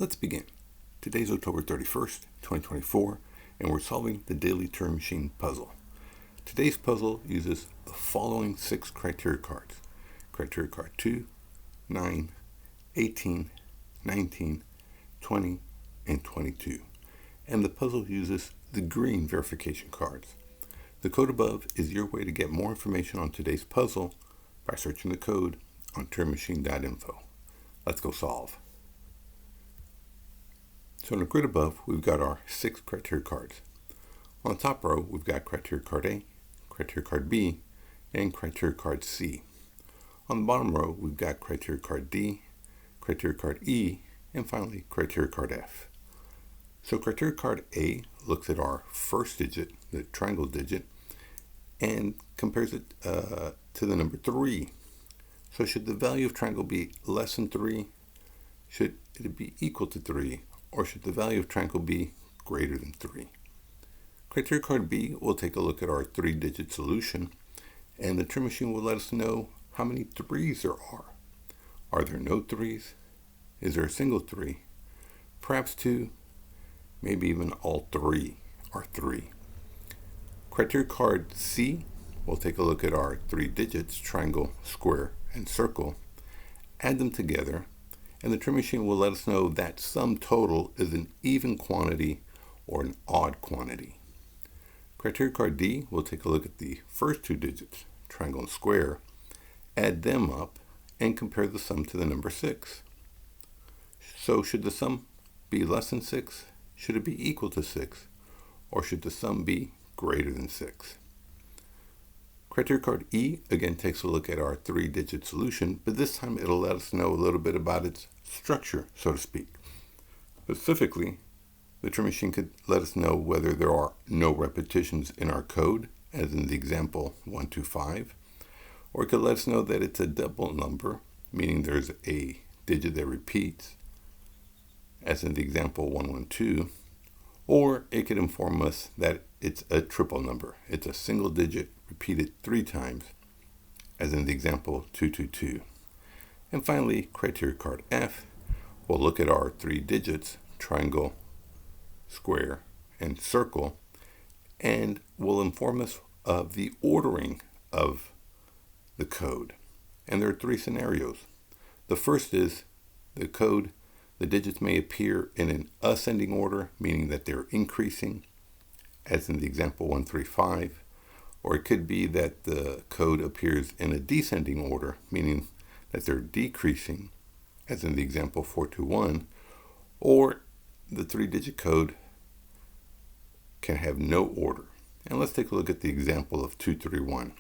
Let's begin. Today's October 31st, 2024, and we're solving the Daily Turing Machine Puzzle. Today's puzzle uses the following 6 criteria cards. Criteria card 2, 9, 18, 19, 20, and 22. And the puzzle uses the green verification cards. The code above is your way to get more information on today's puzzle by searching the code on turingmachine.info. Let's go solve. So in the grid above, we've got our 6 criteria cards. On the top row, we've got criteria card A, criteria card B, and criteria card C. On the bottom row, we've got criteria card D, criteria card E, and finally criteria card F. So criteria card A looks at our first digit, the triangle digit, and compares it to the number 3. So should the value of triangle be less than 3? Should it be equal to 3? Or should the value of triangle be greater than 3? Criteria card B will take a look at our 3-digit solution, and the Turing Machine will let us know how many 3s there are. Are there no 3s? Is there a single 3? Perhaps 2? Maybe even all 3 are 3. Criteria card C will take a look at our 3 digits, triangle, square, and circle, add them together, and the Turing Machine will let us know that sum total is an even quantity or an odd quantity. Criteria card D will take a look at the first 2 digits, triangle and square, add them up, and compare the sum to the number 6. So should the sum be less than 6? Should it be equal to 6? Or should the sum be greater than 6? Criteria card E again takes a look at our 3-digit solution, but this time it'll let us know a little bit about its structure, so to speak. Specifically, the Turing Machine could let us know whether there are no repetitions in our code, as in the example 125, or it could let us know that it's a double number, meaning there's a digit that repeats, as in the example 112, or it could inform us that it's a triple number. It's a single digit repeated 3 times, as in the example 222. And finally, criteria card F will look at our 3 digits, triangle, square, and circle, and will inform us of the ordering of the code. And there are 3 scenarios. The first is the digits may appear in an ascending order, meaning that they're increasing, as in the example 135, or it could be that the code appears in a descending order, meaning that they're decreasing, as in the example 421, or the 3-digit code can have no order. And let's take a look at the example of 231.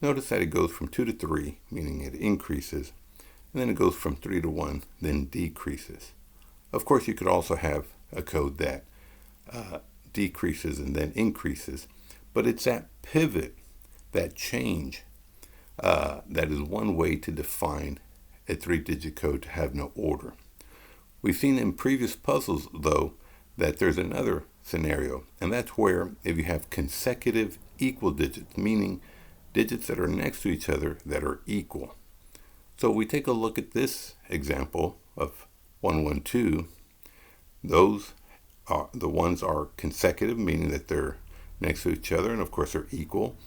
Notice that it goes from 2 to 3, meaning it increases, and then it goes from 3 to 1, then decreases. Of course, you could also have a code that decreases and then increases, but it's that pivot, that change, that is one way to define a 3-digit code to have no order. We've seen in previous puzzles, though, that there's another scenario, and that's where if you have consecutive equal digits, meaning digits that are next to each other that are equal. So we take a look at this example of 112. Those are the ones are consecutive, meaning that they're next to each other, and of course they're equal.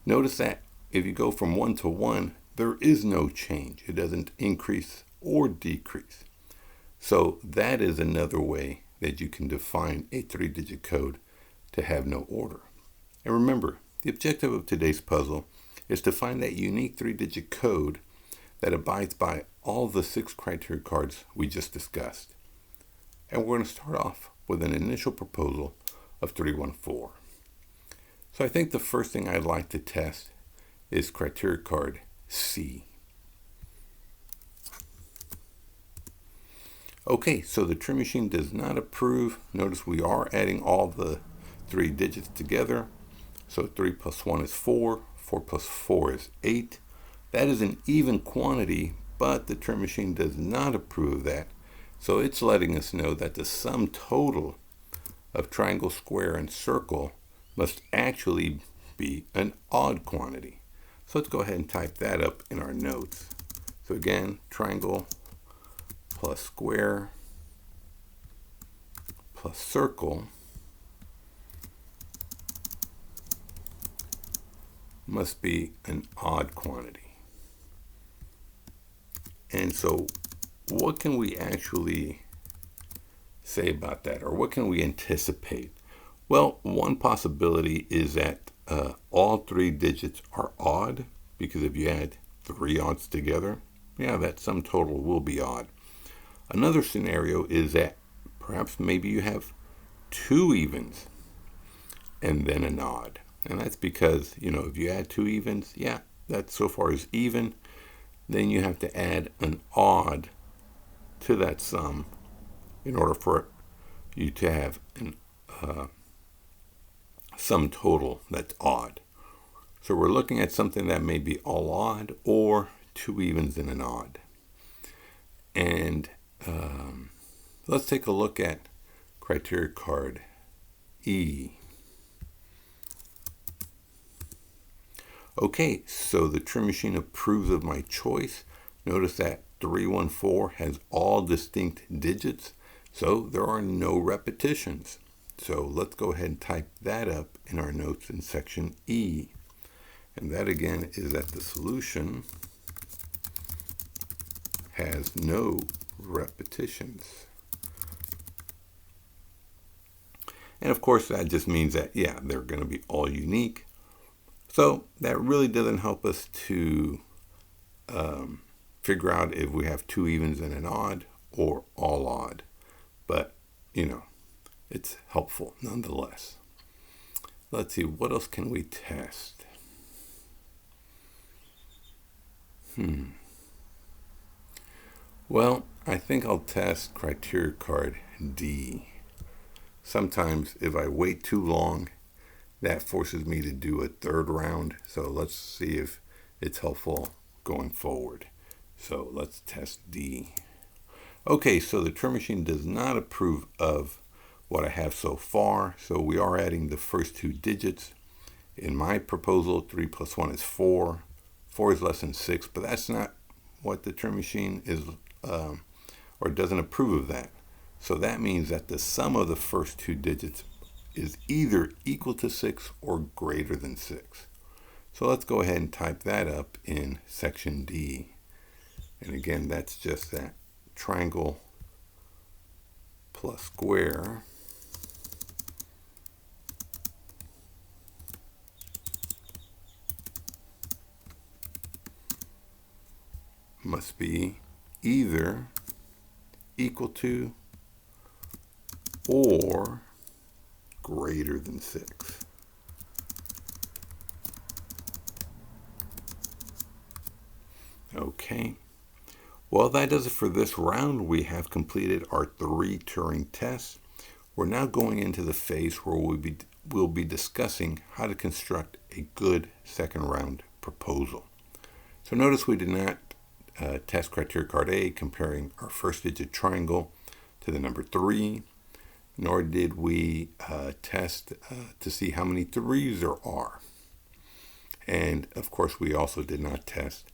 Notice that if you go from 1 to 1, there is no change. It doesn't increase or decrease. So that is another way that you can define a 3-digit code to have no order. And remember, the objective of today's puzzle is to find that unique 3-digit code that abides by all the 6 criteria cards we just discussed. And we're going to start off with an initial proposal of 314. So I think the first thing I'd like to test is criteria card C. Okay, so the Turing Machine does not approve. Notice we are adding all the 3 digits together. So 3 plus 1 is 4. 4 plus 4 is 8. That is an even quantity, but the Turing Machine does not approve of that. So it's letting us know that the sum total of triangle, square, and circle must actually be an odd quantity. So let's go ahead and type that up in our notes. So again, triangle plus square plus circle must be an odd quantity. And so what can we actually say about that, or what can we anticipate? Well, one possibility is that all three digits are odd, because if you add three odds together, yeah, that sum total will be odd. Another scenario is that perhaps maybe you have two evens and then an odd. And that's because, if you add two evens, yeah, that so far is even. Then you have to add an odd to that sum in order for you to have an sum total that's odd. So we're looking at something that may be all odd or two evens and an odd. And let's take a look at criteria card E. Okay, so the Turing Machine approves of my choice. Notice that 314 has all distinct digits, so there are no repetitions. So let's go ahead and type that up in our notes in section E. And that again is that the solution has no repetitions. And of course that just means that, yeah, they're going to be all unique. So that really doesn't help us to figure out if we have two evens and an odd or all odd. But, it's helpful nonetheless. Let's see, what else can we test? Well, I think I'll test criteria card D. Sometimes if I wait too long, that forces me to do a third round. So let's see if it's helpful going forward. So let's test D. Okay, so the Turing Machine does not approve of what I have so far. So we are adding the first two digits. In my proposal, 3 plus 1 is 4. 4 is less than 6, but that's not what the Turing Machine is, or doesn't approve of that. So that means that the sum of the first two digits is either equal to 6 or greater than 6. So let's go ahead and type that up in section D. And again, that's just that triangle plus square must be either equal to or greater than 6. Okay. Well, that does it for this round. We have completed our 3 Turing tests. We're now going into the phase where we'll be discussing how to construct a good second round proposal. So notice we did not test criteria card A comparing our first digit triangle to the number 3, nor did we test to see how many 3s there are. And of course, we also did not test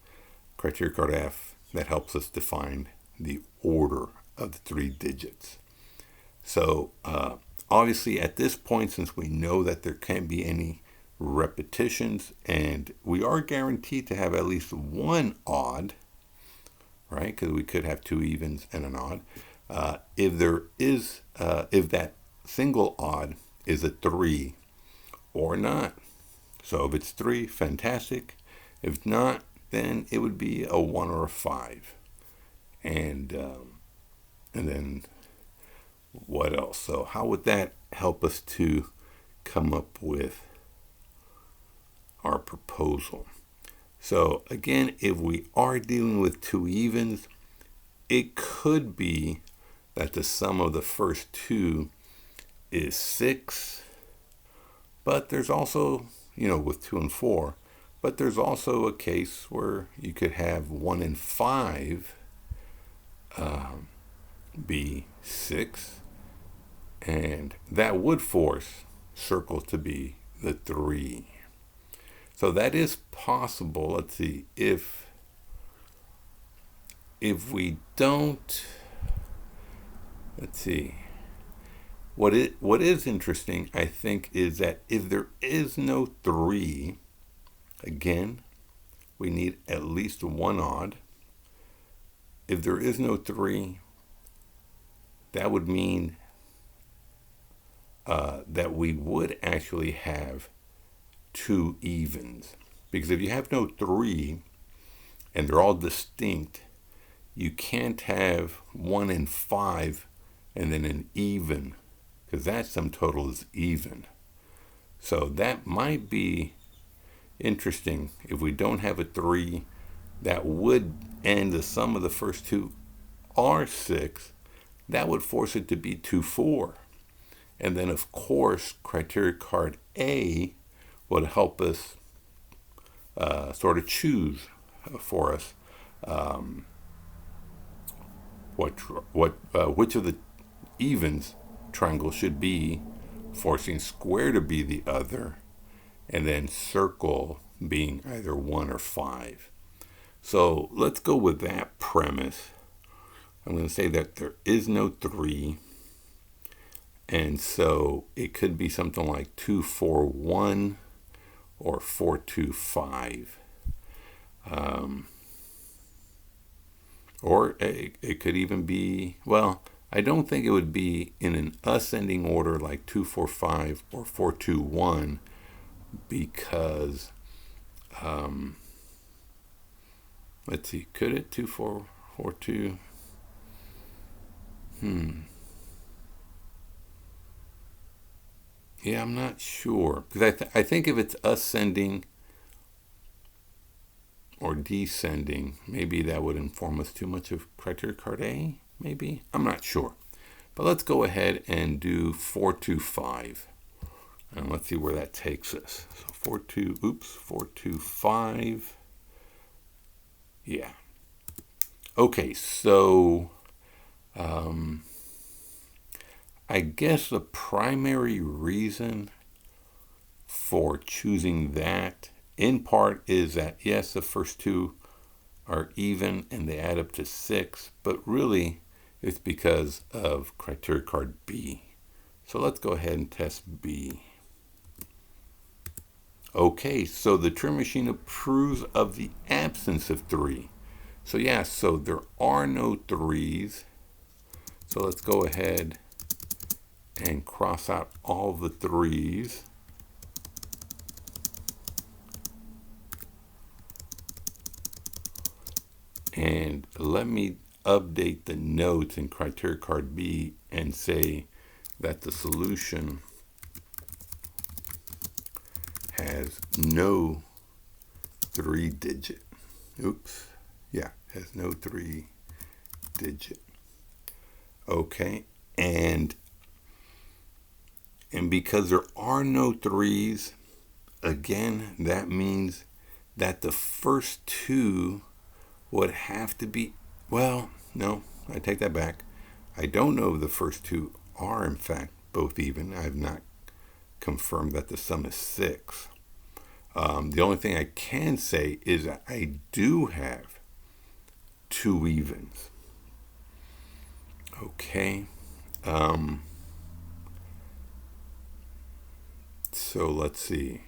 criteria card F that helps us define the order of the 3 digits. So obviously at this point, since we know that there can't be any repetitions and we are guaranteed to have at least one odd, right? Because we could have 2 evens and an odd. If that single odd is a 3 or not. So if it's 3, fantastic. If not, then it would be a 1 or a 5. And then what else? So how would that help us to come up with our proposal? So again, if we are dealing with 2 evens, it could be that the sum of the first 2 is 6, but there's also, with 2 and 4, but there's also a case where you could have 1 and 5 be 6, and that would force circle to be the 3. So that is possible. Let's see, if we don't, let's see, What is interesting, I think, is that if there is no 3, again, we need at least one odd. If there is no 3, that would mean that we would actually have 2 evens. Because if you have no 3 and they're all distinct, you can't have 1 and 5 and then an even, because that sum total is even. So that might be interesting. If we don't have a 3, that would end the sum of the first two are 6. That would force it to be 2, 4. And then, of course, criteria card A would help us sort of choose for us which of the evens triangle should be, forcing square to be the other, and then circle being either 1 or 5. So let's go with that premise. I'm going to say that there is no 3. And so it could be something like 2, 4, 1 or 4, 2, 5. Or it could even be, well, I don't think it would be in an ascending order like 2, 4, 5 or 4, 2, 1 because, let's see, could it 2, 4, 4, 2? Yeah, I'm not sure. Because I think if it's ascending or descending, maybe that would inform us too much of criteria card A, maybe? I'm not sure. But let's go ahead and do 4, 2, 5. And let's see where that takes us. So 4, 2, 5. Yeah. Okay, so I guess the primary reason for choosing that in part is that, yes, the first two are even and they add up to 6, but really it's because of criteria card B. So let's go ahead and test B. Okay, so the Turing machine approves of the absence of 3. So yeah, so there are no 3s. So let's go ahead and cross out all the 3s. And let me update the notes in criteria card B and say that the solution has no 3-digit. Has no 3-digit. Okay, and because there are no 3s, again, that means that the first two would have to be, well, no, I take that back. I don't know if the first two are, in fact, both even. I have not confirmed that the sum is 6. The only thing I can say is that I do have 2 evens. Okay. So let's see.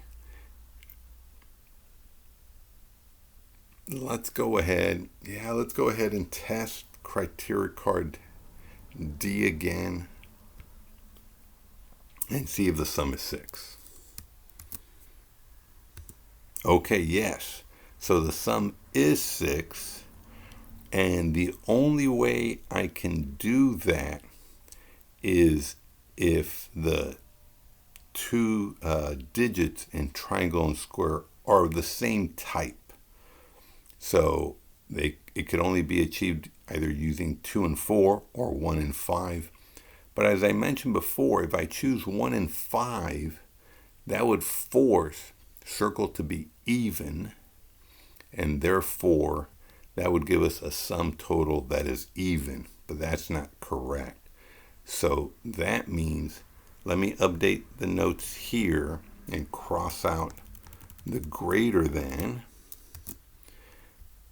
Let's go ahead. Yeah, let's go ahead and test criteria card D again and see if the sum is 6. Okay, yes. So the sum is 6. And the only way I can do that is if the 2 digits in triangle and square are the same type. So it could only be achieved either using 2 and 4 or 1 and 5. But as I mentioned before, if I choose 1 and 5, that would force circle to be even, and therefore that would give us a sum total that is even, but that's not correct. So that means, let me update the notes here and cross out the greater than,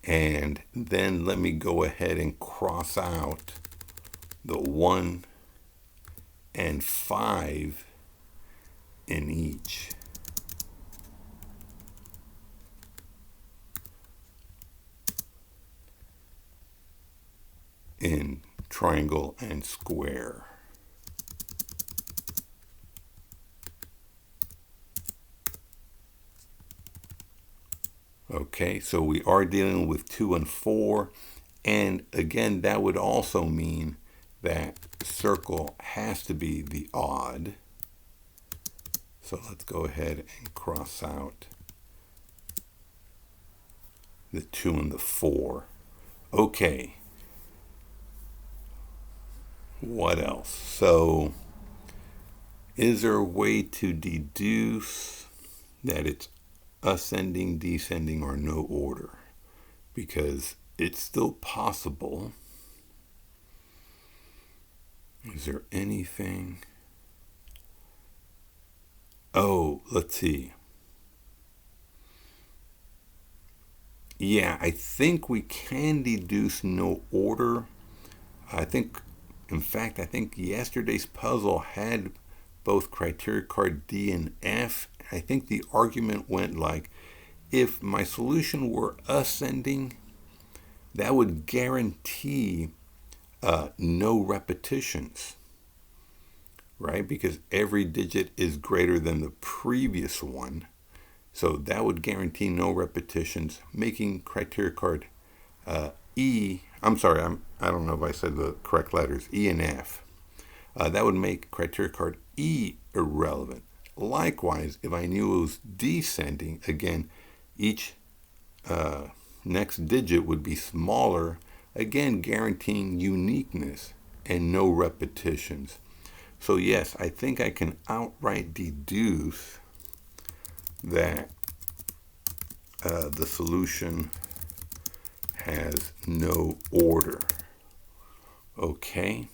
and then let me go ahead and cross out the 1 and 5 in each. In triangle and square. Okay, so we are dealing with 2 and 4, and again, that would also mean that circle has to be the odd. So let's go ahead and cross out the 2 and the 4. Okay, what else? So, is there a way to deduce that it's ascending, descending, or no order? Because it's still possible. Is there anything? Oh, let's see. Yeah, I think we can deduce no order. In fact, I think yesterday's puzzle had both criteria card D and F. I think the argument went like, if my solution were ascending, that would guarantee no repetitions, right? Because every digit is greater than the previous one. So that would guarantee no repetitions, making criteria card E, I'm sorry, I don't know if I said the correct letters, E and F. That would make criteria card E irrelevant. Likewise, if I knew it was descending, again, each next digit would be smaller, again guaranteeing uniqueness and no repetitions. So yes, I think I can outright deduce that the solution has no order. Okay,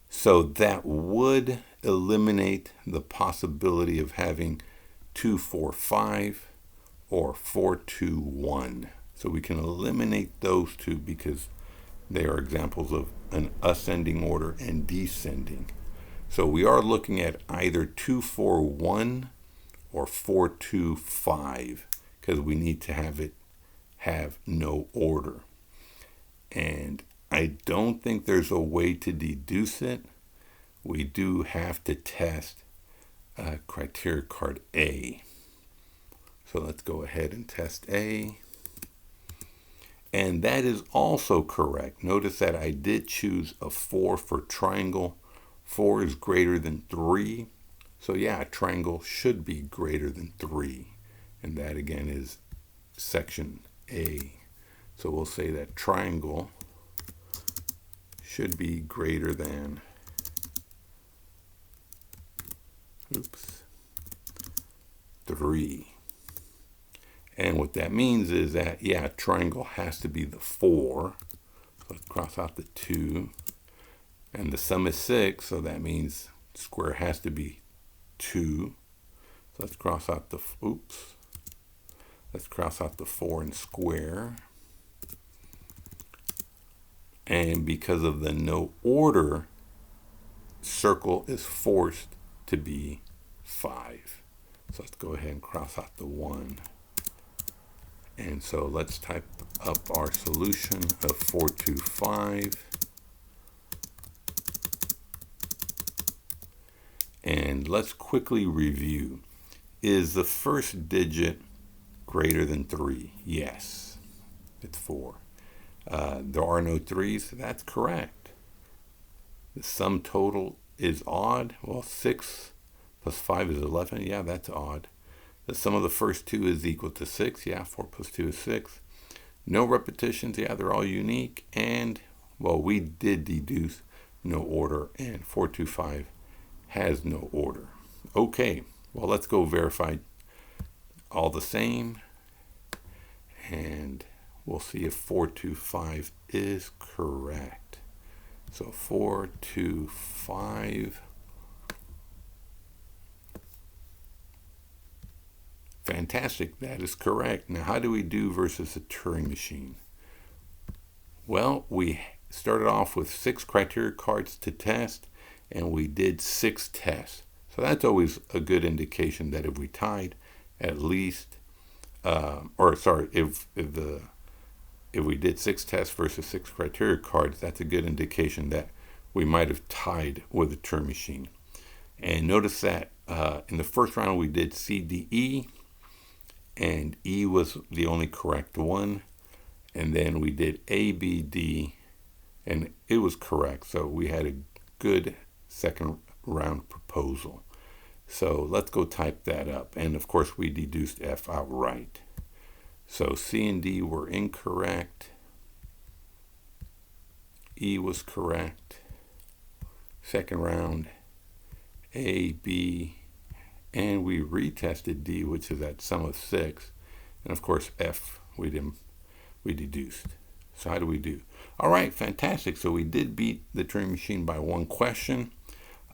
so that would eliminate the possibility of having 2, 4, 5 or 4, 2, 1. So we can eliminate those two because they are examples of an ascending order and descending. So we are looking at either 2, 4, 1 or 4, 2, 5 because we need to have no order. And I don't think there's a way to deduce it. We do have to test criteria card A. So let's go ahead and test A. And that is also correct. Notice that I did choose a 4 for triangle. 4 is greater than 3. So yeah, a triangle should be greater than 3. And that again is section A. So we'll say that triangle should be greater than 3. And what that means is that, yeah, triangle has to be the 4. So let's cross out the 2. And the sum is 6, so that means square has to be 2. So let's cross out the, let's cross out the 4 and square. And because of the no order, circle is forced to be 5. So let's go ahead and cross out the 1. And so let's type up our solution of 4, 2, 5. And let's quickly review. Is the first digit greater than 3? Yes, it's 4. There are no 3s. That's correct. The sum total is odd. Well, 6 plus 5 is 11. Yeah, that's odd. The sum of the first 2 is equal to 6. Yeah, 4 plus 2 is 6. No repetitions. Yeah, they're all unique. And, well, we did deduce no order. And 4, 2, 5 has no order. Okay, well, let's go verify all the same. And we'll see if 4, 2, 5 is correct. So 4, 2, 5. Fantastic, that is correct. Now, how do we do versus a Turing machine? Well, we started off with 6 criteria cards to test, and we did 6 tests. So that's always a good indication that if we tied at least, if we did 6 tests versus 6 criteria cards, that's a good indication that we might have tied with a Turing machine. And notice that in the first round we did C, D, E, and E was the only correct one. And then we did A, B, D, and it was correct. So we had a good second round proposal. So let's go type that up. And of course we deduced F outright. So C and D were incorrect. E was correct. Second round, A, B, and we retested D, which is that sum of 6. And of course F we deduced. So how do we do? All right, fantastic. So we did beat the Turing machine by 1 question.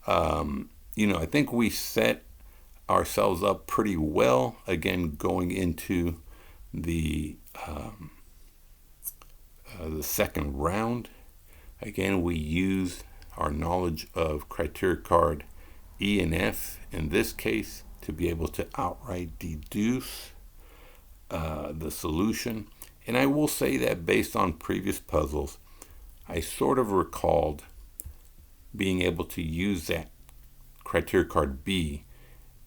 I think we set ourselves up pretty well, again, going into the second round. Again, we used our knowledge of criteria card E and F in this case to be able to outright deduce the solution. And I will say that based on previous puzzles, I sort of recalled being able to use that criteria card B,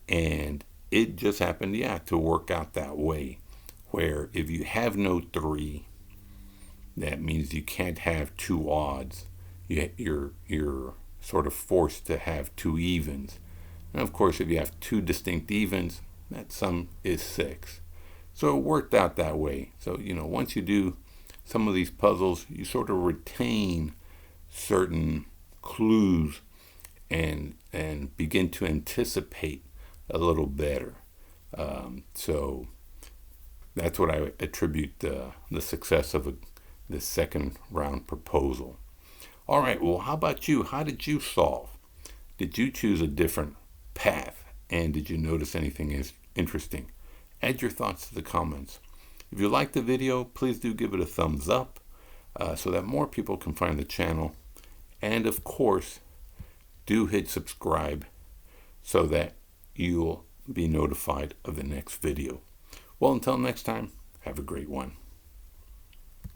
and it just happened, to work out that way, where if you have no 3, that means you can't have 2 odds. You're sort of forced to have 2 evens. And of course, if you have 2 distinct evens, that sum is 6. So it worked out that way. So, once you do some of these puzzles, you sort of retain certain clues and begin to anticipate a little better. So that's what I attribute the success of the second round proposal. All right, well, how about you? How did you solve? Did you choose a different path? And did you notice anything interesting? Add your thoughts to the comments. If you liked the video, please do give it a thumbs up so that more people can find the channel. And of course, do hit subscribe so that you'll be notified of the next video. Well, until next time, have a great one.